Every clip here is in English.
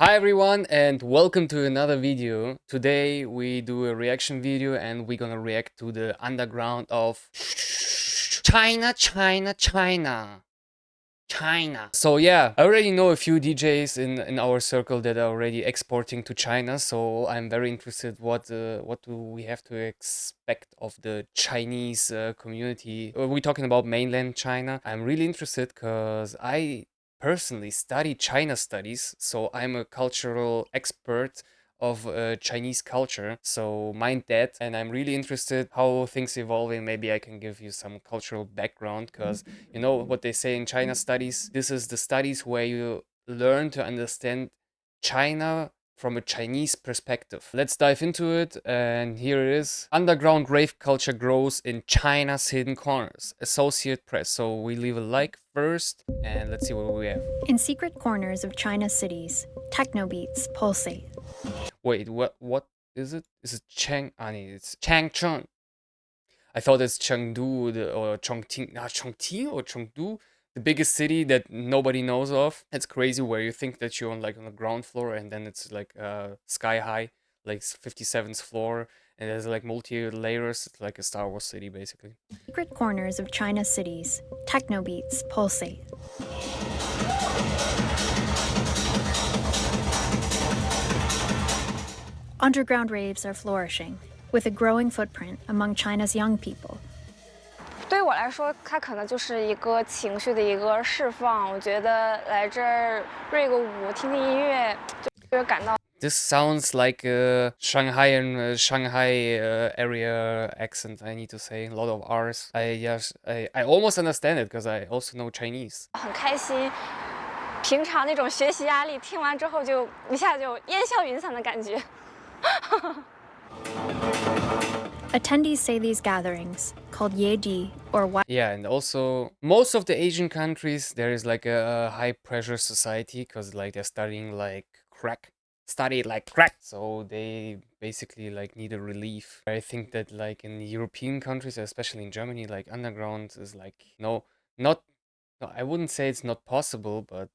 Hi everyone and welcome to another video. Today we do a reaction video and we're gonna react to the underground of China. So yeah, I already know a few DJs in our circle that are already exporting to China. So I'm very interested what do we have to expect of the Chinese community. We're talking about mainland China. I'm really interested because I personally study China studies, so I'm a cultural expert of Chinese culture. So mind that, and I'm really interested how things evolving. Maybe I can give you some cultural background because you know what they say in China studies? This is the studies where you learn to understand China from a Chinese perspective. Let's dive into it, and here it is. Underground rave culture grows in China's hidden corners. Associate Press. So we leave a like first, and let's see what we have. In secret corners of China's cities, techno beats pulsate. Wait, what is it? Is it Chang? Ah, nee, it's Changchun. I thought it's Chengdu or Chongqing. Nah, Chongqing or Chengdu, the biggest city that nobody knows of. It's crazy where you think that you're on the ground floor and then it's like sky high, like 57th floor, and there's like multi layers. It's like a Star Wars city basically. Secret corners of China's cities, techno beats pulsate. Underground raves are flourishing, with a growing footprint among China's young people. 对我来说，它可能就是一个情绪的一个释放。我觉得来这儿瑞个舞、听听音乐，就是感到。This sounds like a Shanghai area accent. I need to say a lot of R's. I almost understand it because I also know Chinese. 很开心，平常那种学习压力，听完之后就一下就烟消云散的感觉。Attendees say these gatherings, called Yeji or Yeah, and also most of the Asian countries there is like a high pressure society because like they're studying like crack, study like crack, so they basically like need a relief. I think that like in European countries, especially in Germany, like underground is like not no, I wouldn't say it's not possible, but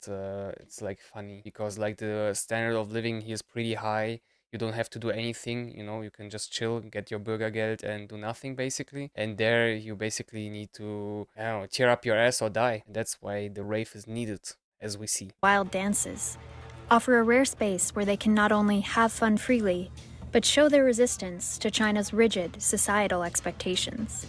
it's like funny because like the standard of living here is pretty high. You don't have to do anything, you know, you can just chill, get your Bürgergeld and do nothing basically. And there you basically need to, I don't know, tear up your ass or die. That's why the rave is needed, as we see. wild dances, offer a rare space where they can not only have fun freely, but show their resistance to China's rigid societal expectations.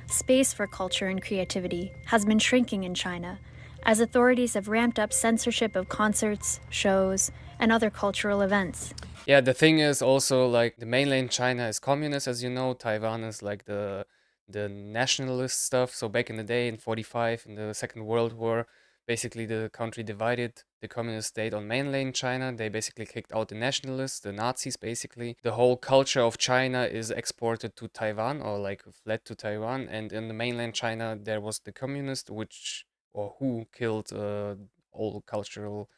Space for culture and creativity has been shrinking in China as authorities have ramped up censorship of concerts, shows, and other cultural events. Yeah, the thing is also like the mainland China is communist, as you know. Taiwan is like the nationalist stuff. So back in the day in 45 in the Second World War, basically the country divided the communist state on mainland China. They basically kicked out the nationalists, the Nazis basically. The whole culture of China is exported to Taiwan or like fled to Taiwan. And in the mainland China there was the communist which or who killed all cultural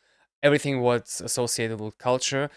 everything what's associated with culture,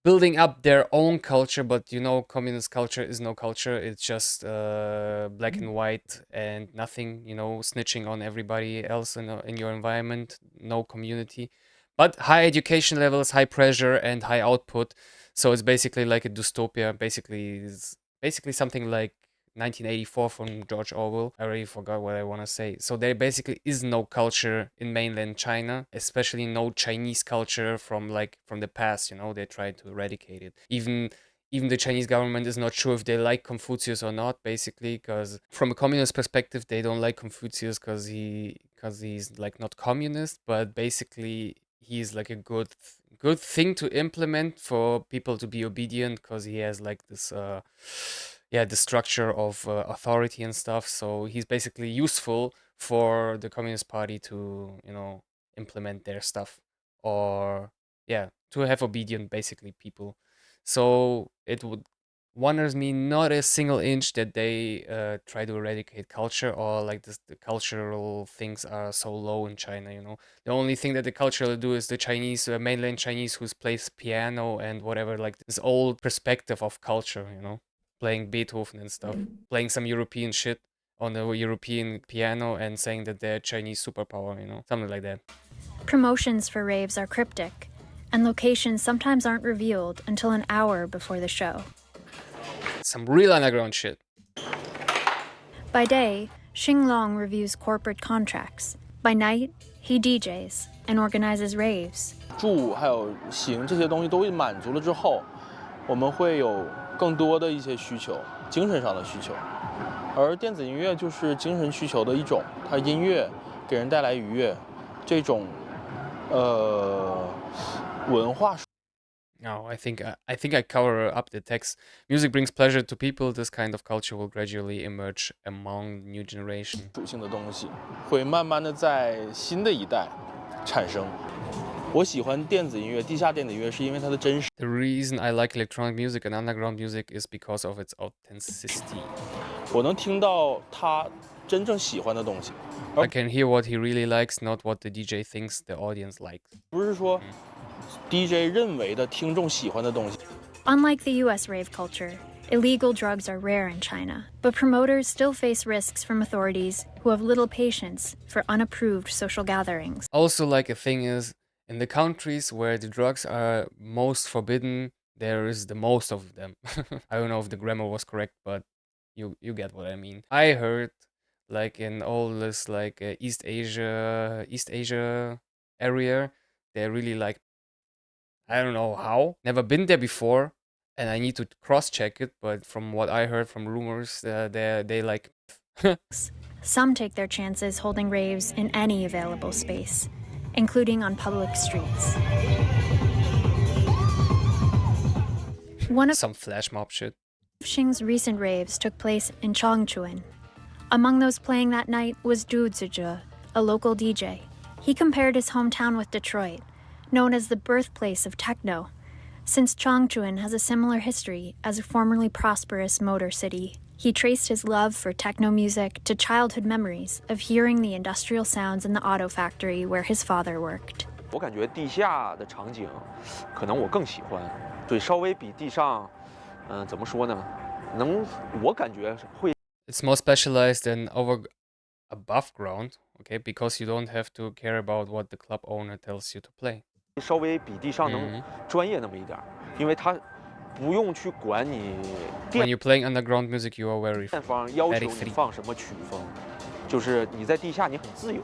building up their own culture. But you know, communist culture is no culture. It's just black and white and nothing, you know, snitching on everybody else in your environment, no community, but high education levels, high pressure and high output. So it's basically like a dystopia. Basically it's basically something like 1984 from George Orwell. I already forgot what I want to say. So there basically is no culture in mainland China, especially no Chinese culture from the past. You know, they tried to eradicate it. Even the Chinese government is not sure if they like Confucius or not, basically, because from a communist perspective, they don't like Confucius because he's like not communist, but basically he's like a good thing to implement for people to be obedient because he has like this yeah, the structure of authority and stuff. So he's basically useful for the Communist Party to, you know, implement their stuff or yeah, to have obedient basically people. So it would wonders me not a single inch that they try to eradicate culture or like this, the cultural things are so low in China. You know, the only thing that the cultural do is the Chinese, mainland Chinese, who plays piano and whatever, like this old perspective of culture. You know, playing Beethoven and stuff, playing some European shit on the European piano and saying that they're Chinese superpower. You know, something like that. Promotions for raves are cryptic. and locations sometimes aren't revealed until an hour before the show. Some real underground shit. By day, Xinglong reviews corporate contracts. By night, he DJs and organizes raves. 住还有行这些东西都满足了之后，我们会有更多的一些需求，精神上的需求。而电子音乐就是精神需求的一种，它音乐给人带来愉悦，这种文化。No, I think I cover up the text. Music brings pleasure to people. This kind of culture will gradually emerge among new generation. 属性的东西会慢慢的在新的一代产生。我喜欢电子音乐，地下电子音乐是因为它的真实。 The reason I like electronic music and underground music is because of its authenticity. 我能听到他真正喜欢的东西。 I can hear what he really likes, not what the DJ thinks the audience likes. 不是说 DJ 认为的听众喜欢的东西。 Unlike the US rave culture, illegal drugs are rare in China, but promoters still face risks from authorities who have little patience for unapproved social gatherings. Also, like a thing is, in the countries where the drugs are most forbidden, there is the most of them. I don't know if the grammar was correct, but you get what I mean. I heard, like in all this like East Asia area, they really like, I don't know how, never been there before, and I need to cross-check it. But from what I heard from rumors, they like. Some take their chances holding raves in any available space, including on public streets. One of Some flash mob shit. Xing's recent raves took place in Chongchuan. Among those playing that night was Du Zizhe, a local DJ. He compared his hometown with Detroit, known as the birthplace of techno, since Chongchuan has a similar history as a formerly prosperous motor city. He traced his love for techno music to childhood memories of hearing the industrial sounds in the auto factory where his father worked. 我感觉地下的场景，可能我更喜欢，对，稍微比地上，怎么说呢？我感觉会。 It's more specialized than above ground, okay? Because you don't have to care about what the club owner tells you to play. 稍微比地上能专业那么一点，因为它不用去管你 When you're playing underground music, you are very 店方要求 free. 你放什么曲风，就是你在地下你很自由。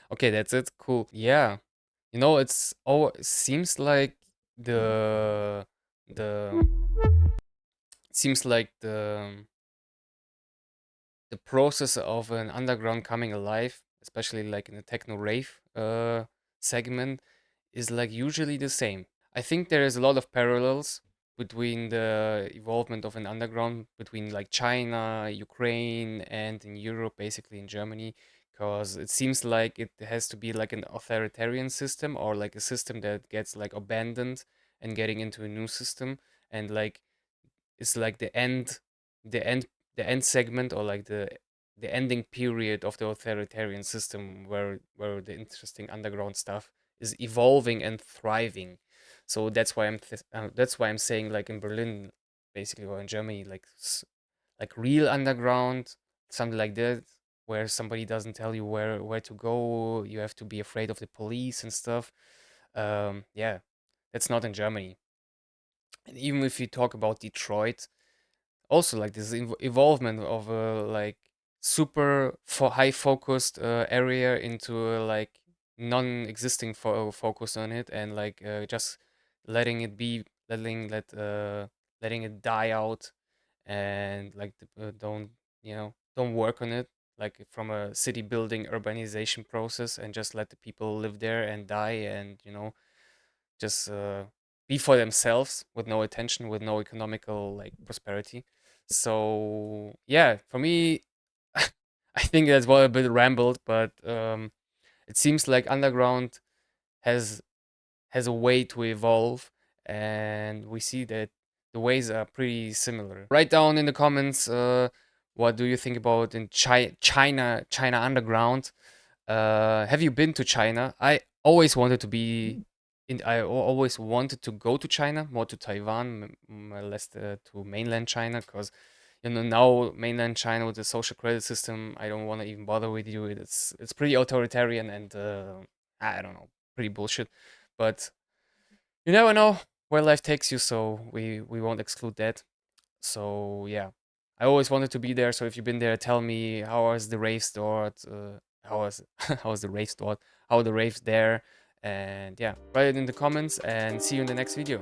Okay, that's it. Cool. Yeah, you know, seems like the seems like the process of an underground coming alive, especially like in the techno rave segment, is like usually the same. I think there is a lot of parallels between the evolvement of an underground between like China, Ukraine, and in Europe, basically in Germany, because it seems like it has to be like an authoritarian system or like a system that gets like abandoned and getting into a new system, and like it's like the end the end segment, or like the ending period of the authoritarian system, where the interesting underground stuff is evolving and thriving. So that's why that's why I'm saying, like in Berlin, basically, or in Germany, like real underground, something like that, where somebody doesn't tell you where to go. You have to be afraid of the police and stuff. Yeah, that's not in Germany. And even if you talk about Detroit, also like this evolvement of a like super high focused area into like non-existing focus on it, and like just letting it be, letting it die out, and like don't work on it, like from a city building urbanization process, and just let the people live there and die, and just be for themselves with no attention, with no economical like prosperity. So yeah, for me, I think that's what a bit rambled, but it seems like underground has a way to evolve, and we see that the ways are pretty similar. Write down in the comments what do you think about in China underground. Have you been to China? I always wanted to be always wanted to go to China, more to Taiwan, less to mainland China, because now mainland China with the social credit system, I don't want to even bother with you. It's pretty authoritarian and I don't know, pretty bullshit. but you never know where life takes you, so we won't exclude that. So yeah, I always wanted to be there. So if you've been there, tell me how was the rave store, how was how was the rave store, how the raves there, and yeah, write it in the comments, and see you in the next video.